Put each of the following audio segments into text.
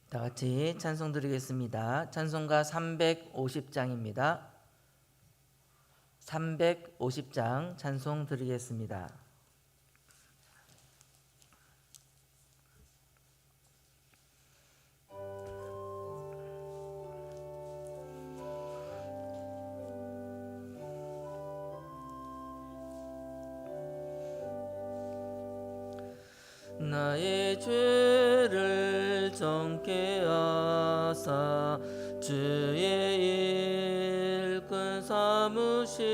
다 같이 찬송 드리겠습니다. 찬송가 350장입니다. 350장 찬송 드리겠습니다. 나의 죄를 정케 하사 주의 일꾼 삼으신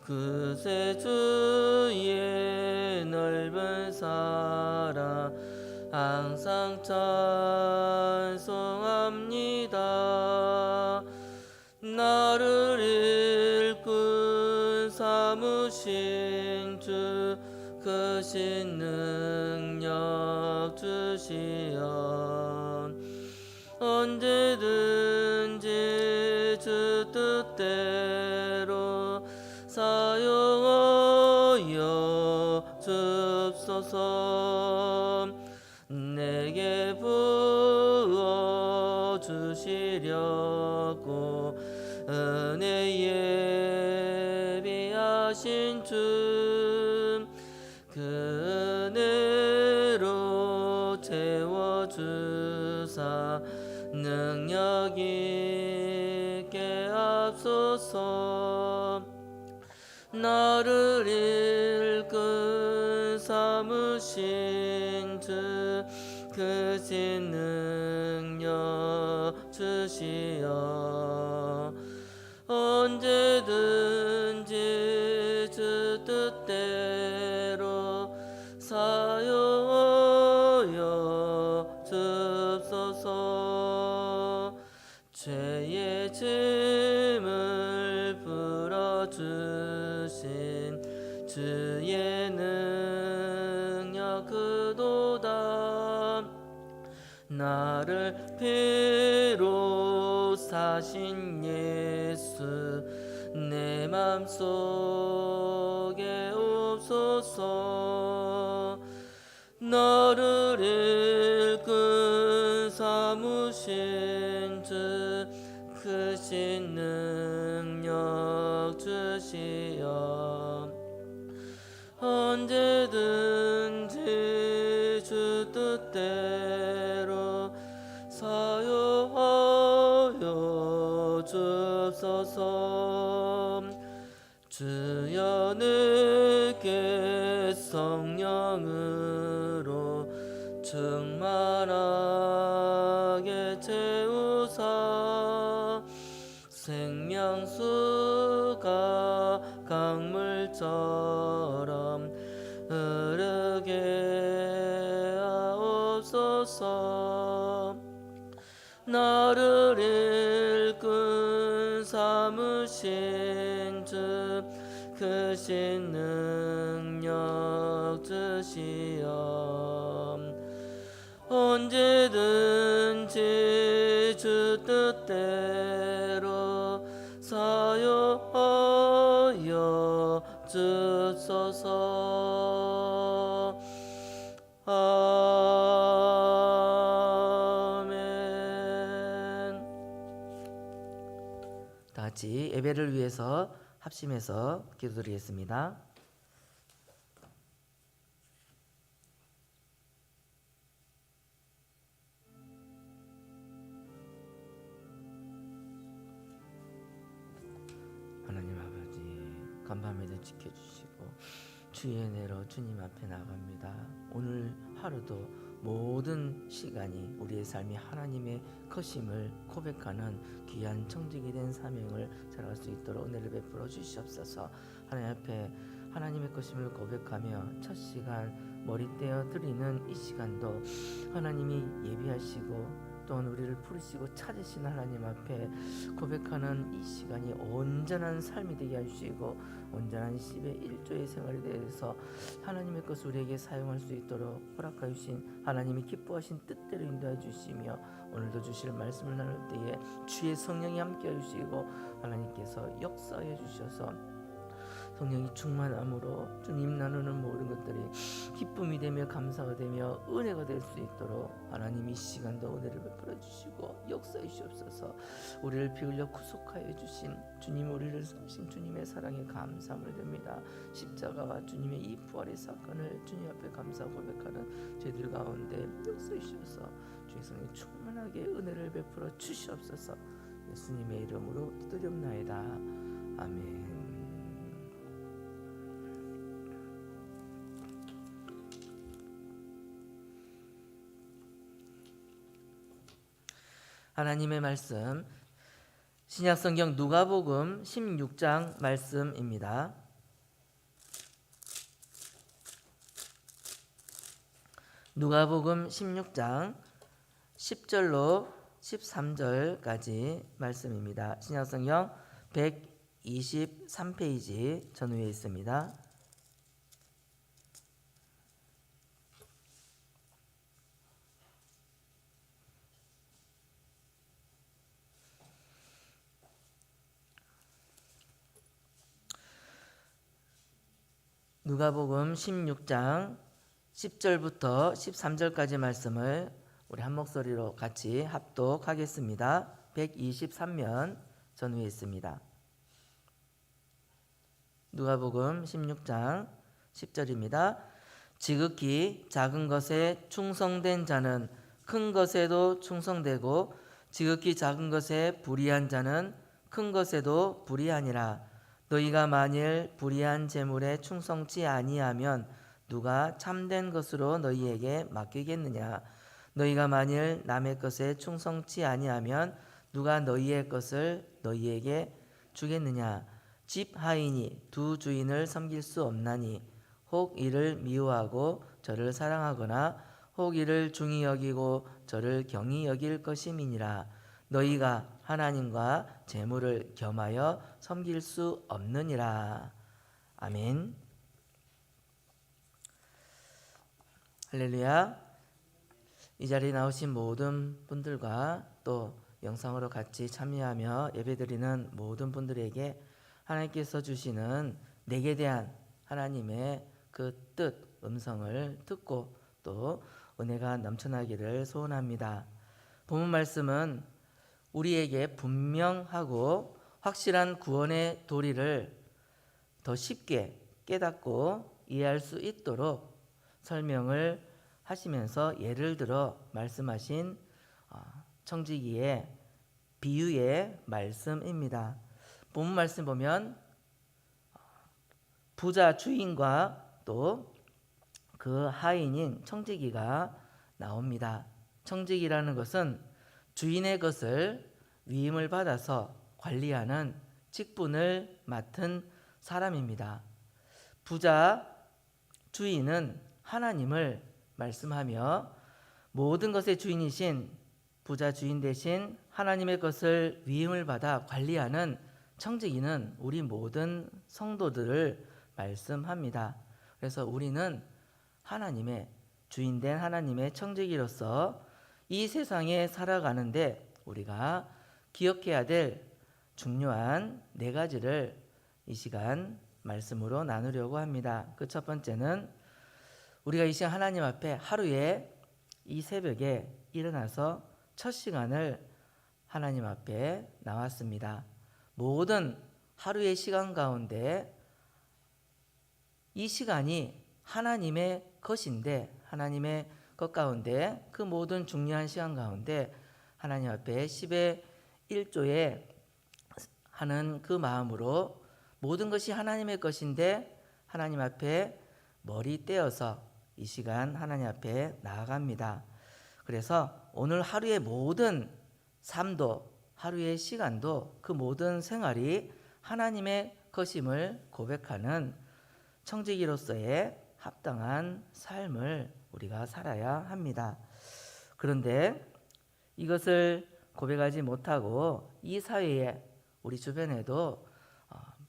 그새 주의 넓은 사랑 항상 찬송합니다. 나를 일꾼 삼으신 주 크신 능력 주시어 언제든지 주 뜻대로 사용하여 주옵소서. 내게 부어주시려고 은혜 예비하신 주 그 은혜로 채워주사 능력 있게 하소서. 나를 일꾼 삼으신 주 크신 능력 주시어 언제든지 주 뜻대로 사용하여 주옵소서. 죄의 짐을 풀어주신 주의 능력 그도다. 나를 피로 사신 예수 내 맘속에 옵소서. 너를 일꾼 삼으신 주 크신 능력 주시어 언제든지 주 뜻대로 사용하여 주옵소서. 주여 내게 성령으로 충만하게 채우사 생명수가 강물처럼 흐르게 하옵소서. 나를 일꾼 삼으신 주 크신 능력 주시어 언제든지 주 뜻대로 사용하여 주소서. 아멘. 다 같이 예배를 위해서 합심해서 기도드리겠습니다. 하나님 아버지, 간밤에도 지켜주시고 주의 은혜로 주님 앞에 나갑니다. 오늘 하루도 모든 시간이 우리의 삶이 하나님의 것임을 고백하는 귀한 청직이 된 사명을 살아갈 수 있도록 은혜를 베풀어 주시옵소서. 하나님 앞에 하나님의 것임을 고백하며 첫 시간 머리 떼어 드리는 이 시간도 하나님이 예비하시고 또한 우리를 부르시고 찾으신 하나님 앞에 고백하는 이 시간이 온전한 삶이 되게 하시고 온전한 10의 1조의 생활에 대해서 하나님의 것을 우리에게 사용할 수 있도록 허락하여 주신 하나님이 기뻐하신 뜻대로 인도해 주시며 오늘도 주실 말씀을 나눌 때에 주의 성령이 함께해 주시고 하나님께서 역사해 주셔서 성령이 충만함으로 주님 나누는 모든 것들이 기쁨이 되며 감사가 되며 은혜가 될 수 있도록 하나님 이 시간도 은혜를 베풀어 주시고 역사해 주옵소서. 우리를 피 흘려 구속하여 주신 주님, 우리를 사신 주님의 사랑에 감사함을 드립니다. 십자가와 주님의 이 부활의 사건을 주님 앞에 감사 고백하는 저희들 가운데 역사해 주셔서 주의 성령 충만하게 은혜를 베풀어 주시옵소서. 예수님의 이름으로 기도드립나이다. 아멘. 하나님의 말씀, 신약성경 누가복음 16장 말씀입니다. 누가복음 16장 10절로 13절까지 말씀입니다. 신약성경 123페이지 전후에 있습니다. 누가복음 16장 10절부터 13절까지 말씀을 우리 한 목소리로 같이 합독하겠습니다. 123면 전후에 있습니다. 누가복음 16장 10절입니다. 지극히 작은 것에 충성된 자는 큰 것에도 충성되고 지극히 작은 것에 불의한 자는 큰 것에도 불의하니라. 너희가 만일 불의한 재물에 충성치 아니하면 누가 참된 것으로 너희에게 맡기겠느냐? 너희가 만일 남의 것에 충성치 아니하면 누가 너희의 것을 너희에게 주겠느냐? 집 하인이 두 주인을 섬길 수 없나니 혹 이를 미워하고 저를 사랑하거나 혹 이를 중히 여기고 저를 경히 여길 것임이니라. 너희가 하나님과 재물을 겸하여 섬길 수 없느니라. 아멘. 할렐루야. 이 자리에 나오신 모든 분들과 또 영상으로 같이 참여하며 예배드리는 모든 분들에게 하나님께서 주시는 내게 대한 하나님의 그 뜻, 음성을 듣고 또 은혜가 넘쳐나기를 소원합니다. 본문 말씀은 우리에게 분명하고 확실한 구원의 도리를 더 쉽게 깨닫고 이해할 수 있도록 설명을 하시면서 예를 들어 말씀하신 청지기의 비유의 말씀입니다. 본문 말씀 보면 부자 주인과 또 그 하인인 청지기가 나옵니다. 청지기라는 것은 주인의 것을 위임을 받아서 관리하는 직분을 맡은 사람입니다. 부자 주인은 하나님을 말씀하며 모든 것의 주인이신 부자 주인 대신 하나님의 것을 위임을 받아 관리하는 청지기는 우리 모든 성도들을 말씀합니다. 그래서 우리는 하나님의 주인된 하나님의 청지기로서 이 세상에 살아가는데 우리가 기억해야 될 중요한 네 가지를 이 시간 말씀으로 나누려고 합니다. 그 첫 번째는 우리가 이 시간 하나님 앞에 하루에 이 새벽에 일어나서 첫 시간을 하나님 앞에 나왔습니다. 모든 하루의 시간 가운데 이 시간이 하나님의 것인데 하나님의 것 가운데 그 모든 중요한 시간 가운데 하나님 앞에 10의 1조에 하는 그 마음으로 모든 것이 하나님의 것인데 하나님 앞에 머리 떼어서 이 시간 하나님 앞에 나아갑니다. 그래서 오늘 하루의 모든 삶도 하루의 시간도 그 모든 생활이 하나님의 것임을 고백하는 청지기로서의 합당한 삶을 우리가 살아야 합니다. 그런데 이것을 고백하지 못하고 이 사회에 우리 주변에도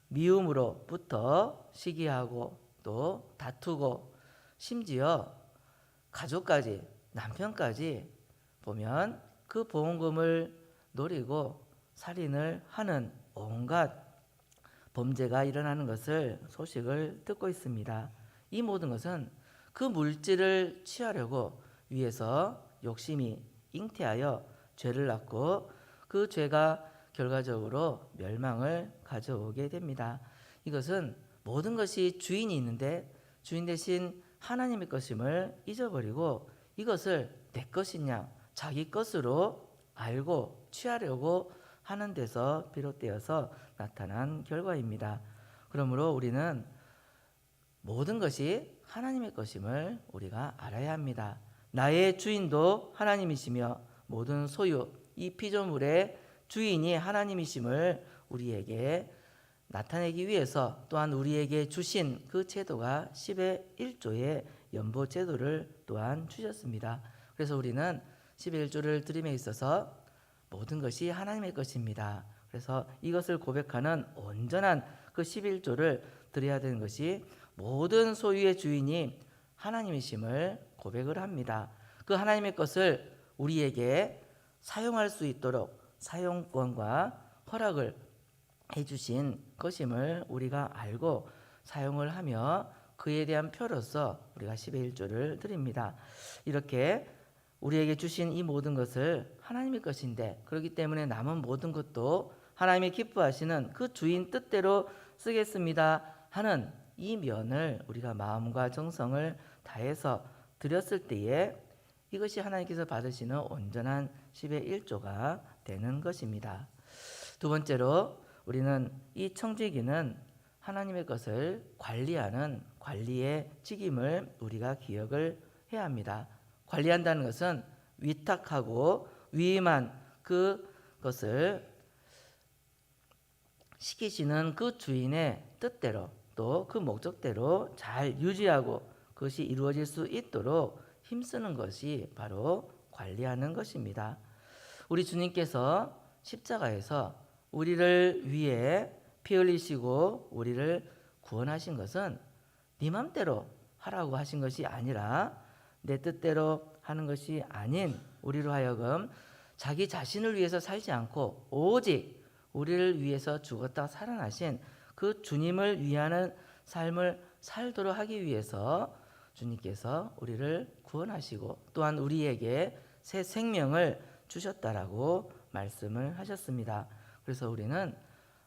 미움으로부터 시기하고 또 다투고 심지어 가족까지 남편까지 보면 그 보험금을 노리고 살인을 하는 온갖 범죄가 일어나는 것을 소식을 듣고 있습니다. 이 모든 것은 그 물질을 취하려고 위해서 욕심이 잉태하여 죄를 낳고 그 죄가 결과적으로 멸망을 가져오게 됩니다. 이것은 모든 것이 주인이 있는데 주인 대신 하나님의 것임을 잊어버리고 이것을 내 것이냐 자기 것으로 알고 취하려고 하는 데서 비롯되어서 나타난 결과입니다. 그러므로 우리는 모든 것이 하나님의 것임을 우리가 알아야 합니다. 나의 주인도 하나님이시며 모든 소유, 이 피조물의 주인이 하나님이심을 우리에게 나타내기 위해서 또한 우리에게 주신 그 제도가 10의 1조의 연보 제도를 또한 주셨습니다. 그래서 우리는 10의 1조를 드림에 있어서 모든 것이 하나님의 것입니다. 그래서 이것을 고백하는 온전한 그 11조를 드려야 되는 것이 모든 소유의 주인이 하나님이심을 고백을 합니다. 그 하나님의 것을 우리에게 사용할 수 있도록 사용권과 허락을 해주신 것임을 우리가 알고 사용을 하며 그에 대한 표로서 우리가 10의 1조를 드립니다. 이렇게 우리에게 주신 이 모든 것을 하나님의 것인데 그렇기 때문에 남은 모든 것도 하나님이 기뻐하시는 그 주인 뜻대로 쓰겠습니다 하는 이 면을 우리가 마음과 정성을 다해서 드렸을 때에 이것이 하나님께서 받으시는 온전한 10의 1조가 되는 것입니다. 두 번째로 우리는 이 청지기는 하나님의 것을 관리하는 관리의 직임을 우리가 기억을 해야 합니다. 관리한다는 것은 위탁하고 위임한 그것을 시키시는 그 주인의 뜻대로 또 그 목적대로 잘 유지하고 그것이 이루어질 수 있도록 힘쓰는 것이 바로 관리하는 것입니다. 우리 주님께서 십자가에서 우리를 위해 피 흘리시고 우리를 구원하신 것은 네 맘대로 하라고 하신 것이 아니라 내 뜻대로 하는 것이 아닌 우리로 하여금 자기 자신을 위해서 살지 않고 오직 우리를 위해서 죽었다 살아나신 그 주님을 위하는 삶을 살도록 하기 위해서 주님께서 우리를 구원하시고 또한 우리에게 새 생명을 주셨다라고 말씀을 하셨습니다. 그래서 우리는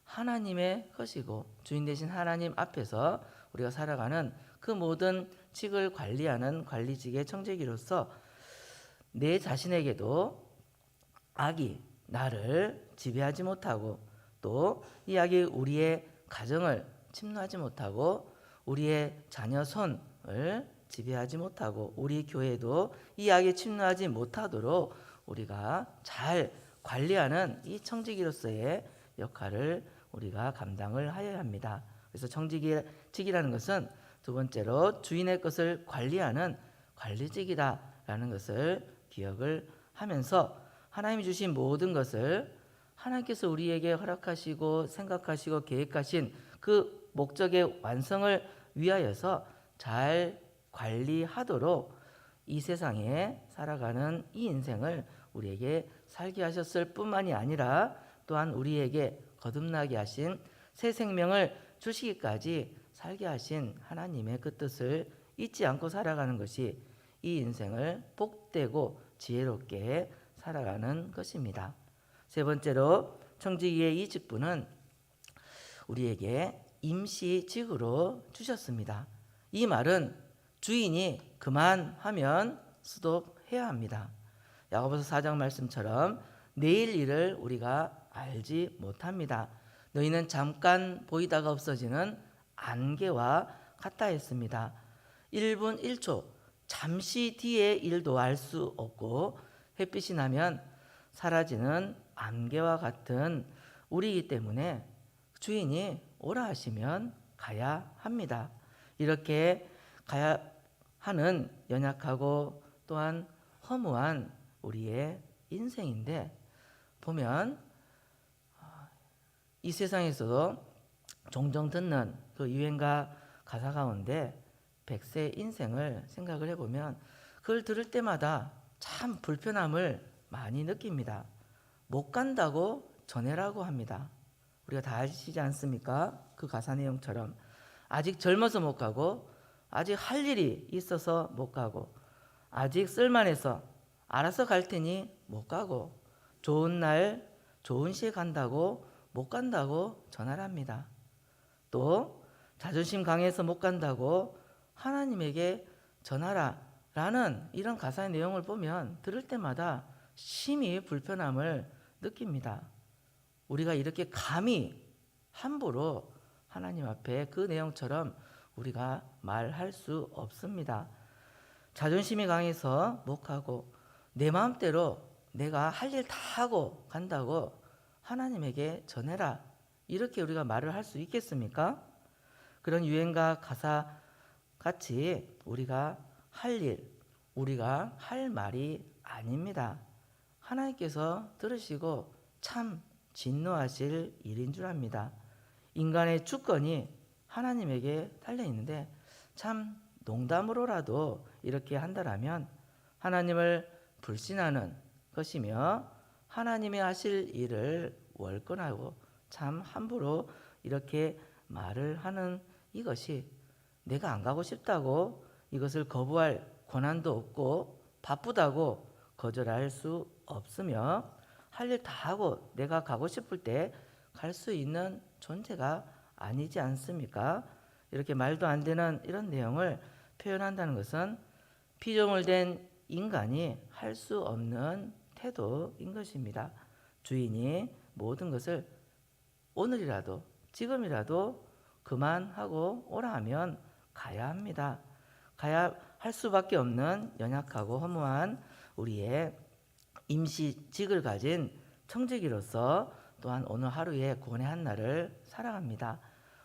하나님의 것이고 주인 되신 하나님 앞에서 우리가 살아가는 그 모든 직을 관리하는 관리직의 청지기로서 내 자신에게도 악이 나를 지배하지 못하고 또 이 악이 우리의 가정을 침노하지 못하고 우리의 자녀 손을 지배하지 못하고 우리 교회도 이 악에 침노하지 못하도록 우리가 잘 관리하는 이 청지기로서의 역할을 우리가 감당을 하여야 합니다. 그래서 청지기직이라는 것은 두 번째로 주인의 것을 관리하는 관리직이다라는 것을 기억을 하면서 하나님이 주신 모든 것을 하나님께서 우리에게 허락하시고 생각하시고 계획하신 그 목적의 완성을 위하여서 잘 관리하도록 이 세상에 살아가는 이 인생을 우리에게 살게 하셨을 뿐만이 아니라 또한 우리에게 거듭나게 하신 새 생명을 주시기까지 살게 하신 하나님의 그 뜻을 잊지 않고 살아가는 것이 이 인생을 복되고 지혜롭게 살아가는 것입니다. 세 번째로 청지기의 이 직분은 우리에게 임시직으로 주셨습니다. 이 말은 주인이 그만하면 스톱해야 합니다. 야고보서 4장 말씀처럼 내일 일을 우리가 알지 못합니다. 너희는 잠깐 보이다가 없어지는 안개와 같다 했습니다. 1분 1초 잠시 뒤의 일도 알 수 없고 햇빛이 나면 사라지는 안개와 같은 우리이기 때문에 주인이 오라 하시면 가야 합니다. 이렇게 가야 하는 연약하고 또한 허무한 우리의 인생인데 보면 이 세상에서도 종종 듣는 그 유행가 가사 가운데 100세 인생을 생각을 해보면 그걸 들을 때마다 참 불편함을 많이 느낍니다. 못 간다고 전해라고 합니다. 우리가 다 아시지 않습니까? 그 가사 내용처럼 아직 젊어서 못 가고, 아직 할 일이 있어서 못 가고, 아직 쓸만해서 알아서 갈 테니 못 가고, 좋은 날 좋은 시에 간다고 못 간다고 전하랍니다. 또 자존심 강해서 못 간다고 하나님에게 전하라 라는 이런 가사의 내용을 보면 들을 때마다 심히 불편함을 느낍니다. 우리가 이렇게 감히 함부로 하나님 앞에 그 내용처럼 우리가 말할 수 없습니다. 자존심이 강해서 못 가고 내 마음대로 내가 할 일 다 하고 간다고 하나님에게 전해라, 이렇게 우리가 말을 할 수 있겠습니까? 그런 유행가 가사 같이 우리가 할 일, 우리가 할 말이 아닙니다. 하나님께서 들으시고 참 진노하실 일인 줄 압니다. 인간의 주권이 하나님에게 달려있는데 참 농담으로라도 이렇게 한다라면 하나님을 불신하는 것이며 하나님이 하실 일을 월권하고 참 함부로 이렇게 말을 하는 이것이, 내가 안 가고 싶다고 이것을 거부할 권한도 없고 바쁘다고 거절할 수 없으며 할 일 다 하고 내가 가고 싶을 때 갈 수 있는 존재가 아니지 않습니까? 이렇게 말도 안 되는 이런 내용을 표현한다는 것은 피조물 된 인간이 할 수 없는 태도인 것입니다. 주인이 모든 것을 오늘이라도 지금이라도 그만하고 오라 하면 가야 합니다. 가야 할 수밖에 없는 연약하고 허무한 우리의 임시직을 가진 청지기로서 또한 오늘 하루의 구원의 한 날을 살아갑니다.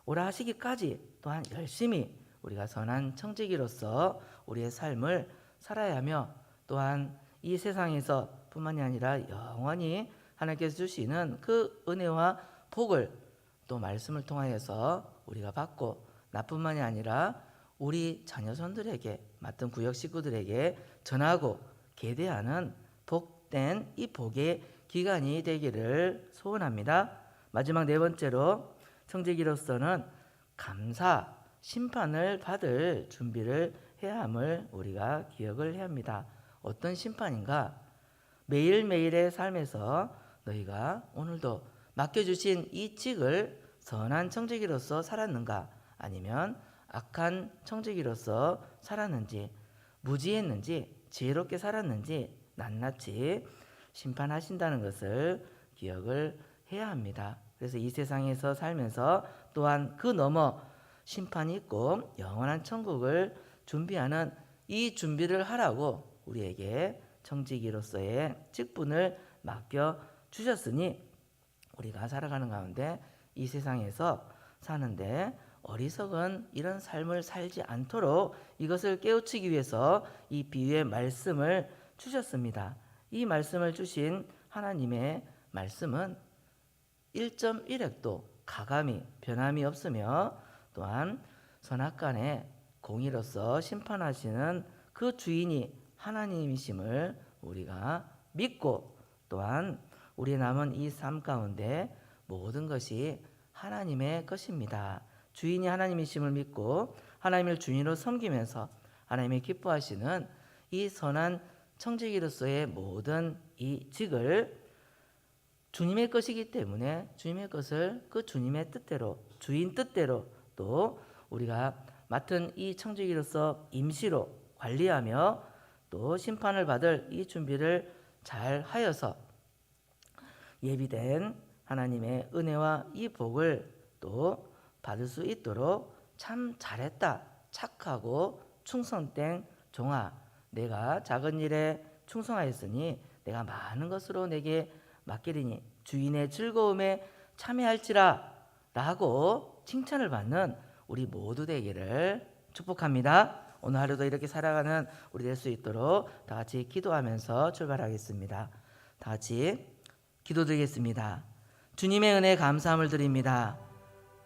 오라 하시기까지 또한 열심히 우리가 선한 청지기로서 우리의 삶을 살아야 하며, 또한 이 세상에서 뿐만이 아니라 영원히 하나님께서 주시는 그 은혜와 복을 또 말씀을 통하여서 우리가 받고, 나뿐만이 아니라 우리 자녀손들에게, 맡은 구역 식구들에게 전하고 계대하는 복된 이 복의 기간이 되기를 소원합니다. 마지막 네 번째로 청지기로서는 감사, 심판을 받을 준비를 해야 함을 우리가 기억을 해야 합니다. 어떤 심판인가? 매일매일의 삶에서 너희가 오늘도 맡겨주신 이 직을 선한 청지기로서 살았는가? 아니면 악한 청지기로서 살았는지, 무지했는지, 지혜롭게 살았는지 낱낱이 심판하신다는 것을 기억을 해야 합니다. 그래서 이 세상에서 살면서 또한 그 너머 심판이 있고 영원한 천국을 준비하는 이 준비를 하라고 우리에게 청지기로서의 직분을 맡겨 주셨으니, 우리가 살아가는 가운데 이 세상에서 사는데 어리석은 이런 삶을 살지 않도록 이것을 깨우치기 위해서 이 비유의 말씀을 주셨습니다. 이 말씀을 주신 하나님의 말씀은 1.1획도 가감이 변함이 없으며, 또한 선악간의 공의로서 심판하시는 그 주인이 하나님이심을 우리가 믿고, 또한 우리 남은 이 삶 가운데 모든 것이 하나님의 것입니다. 주인이 하나님이심을 믿고 하나님을 주인으로 섬기면서 하나님이 기뻐하시는 이 선한 청지기로서의 모든 이 직을 주님의 것이기 때문에 주님의 것을 그 주님의 뜻대로, 주인 뜻대로 또 우리가 맡은 이 청지기로서 임시로 관리하며 또 심판을 받을 이 준비를 잘 하여서 예비된 하나님의 은혜와 이 복을 또 받을 수 있도록 참 잘했다, 착하고 충성된 종아, 내가 작은 일에 충성하였으니 내가 많은 것으로 내게 맡기리니 주인의 즐거움에 참여할지라 라고 칭찬을 받는 우리 모두 되기를 축복합니다. 오늘 하루도 이렇게 살아가는 우리 될 수 있도록 다 같이 기도하면서 출발하겠습니다. 다 같이 기도드리겠습니다. 주님의 은혜에 감사함을 드립니다.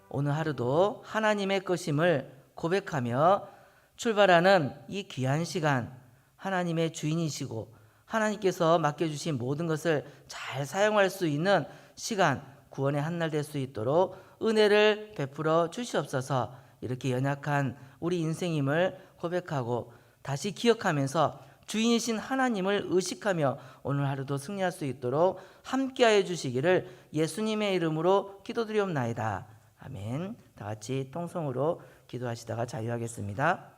오늘 하루도 하나님의 것임을 고백하며 출발하는 이 귀한 시간, 하나님의 주인이시고 하나님께서 맡겨주신 모든 것을 잘 사용할 수 있는 시간, 구원의 한날 될 수 있도록 은혜를 베풀어 주시옵소서. 이렇게 연약한 우리 인생임을 고백하고 다시 기억하면서 주인이신 하나님을 의식하며 오늘 하루도 승리할 수 있도록 함께하여 주시기를 예수님의 이름으로 기도드리옵나이다. 아멘. 다 같이 통성으로 기도하시다가 자유하겠습니다.